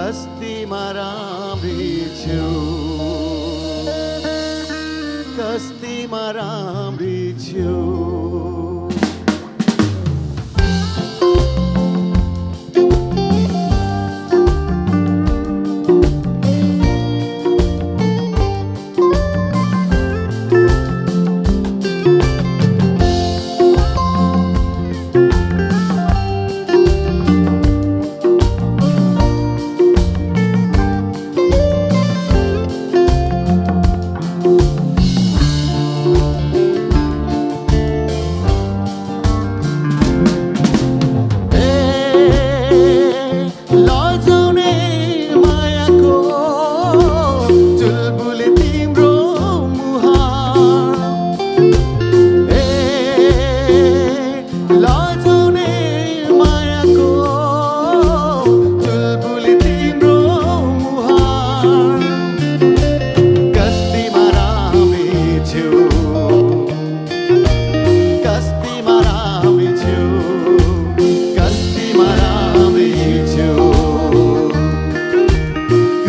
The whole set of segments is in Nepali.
कस्तीमा राम्री छु कस्तीमा राम्री छु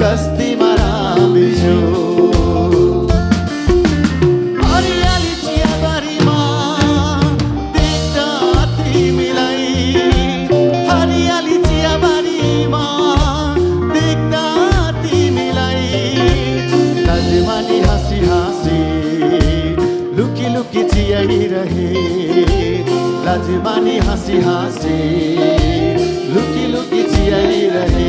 कस्तीमा राम्री छु हरियाली चियाबारीमा देख्दा तिमीलाई हरियाली चियाबारीमा देख्दा तिमीलाई लाजमानी हाँसी हाँसी लुकी लुकी चियाइरहे लाजमानी हाँसी हाँसी लुकी लुकी चियाइरहे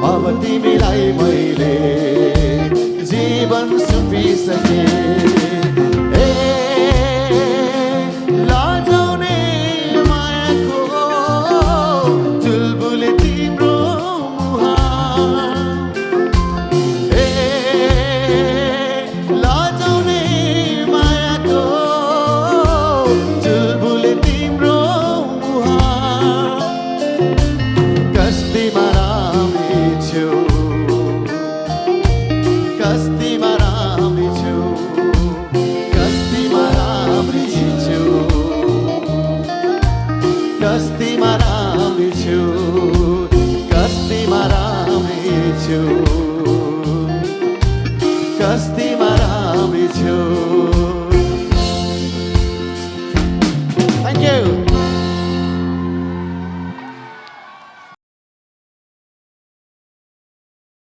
अब तिमीलाई मैले जीवन सुम्पिसके लाजौने मायाको चुलबुले तिम्रो मुहार लाजौने मायाको चुलबुले तिम्रो मुहार कस्तीमा राम्री छु कस्तीमा राम्री छु कस्तीमा राम्री छु कस्तीमा राम्री छु कस्तीमा राम्री छु कस्तीमा राम्री छु Thank you.